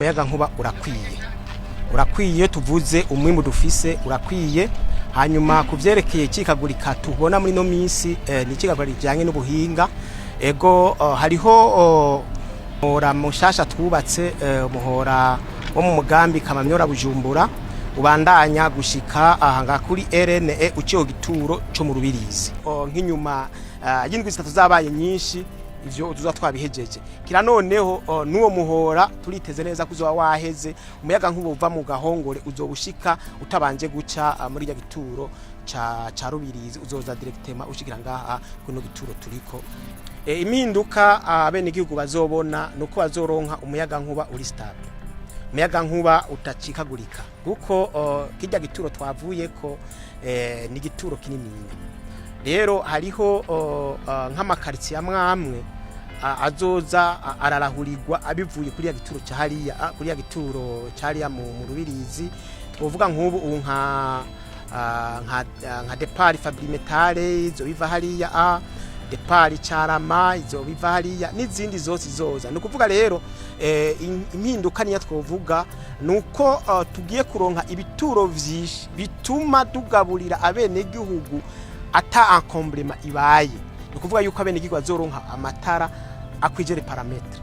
Umuyagankuba urakwiye tuvuze umwimbu dufise urakwiye. Hanyuma kuvyerekeye Gucikagurika tubona muri no minsi ni ikigagurika bijanye n'ubuhinga ego hariho muhora mushasha twubatse muhora wo mu mugambi Kamamyora Bujumbura ubandanya gushika ahanga kuri RNE uciye gituro cyo mu Rubirizi nk'inyuma y'indwi zitatu zabaye nyinshi. Ivyo tuza twabihejeje kira noneho nuwo muhora turiteze neza kuzoba waheze umuyagankuba uva mu Gahongore uzobushika utabanje guca muri ya gituro ca Rubirizi uzoza directement ushikira ngaha kuno gituro turiko impinduka abene igihugu bazobona nuko bazoronka umuyagankuba uri stable, umuyagankuba utacikagurika kuko kijya gituro twavuyeko ni gituro kinini. Rero hariho nk'amakaritsiye amwe azoza ararahurirwa abivuye kuri ya gituro cyahariya kuri ya gituro cyariya mu Rubirizi. Twovuga nk'ubu nka depart fabrimentale izo biva hariya depart Carama izo biva hariya n'izindi zose zoza. Nukuvuga rero impinduka niya twovuga nuko tugiye kuronka ibituro vyinshi bituma tugaburira abene gihugu ata encomblement ibaye. Nukuvuga yuko abene gihugu bazoronka amatara akwijere parametre.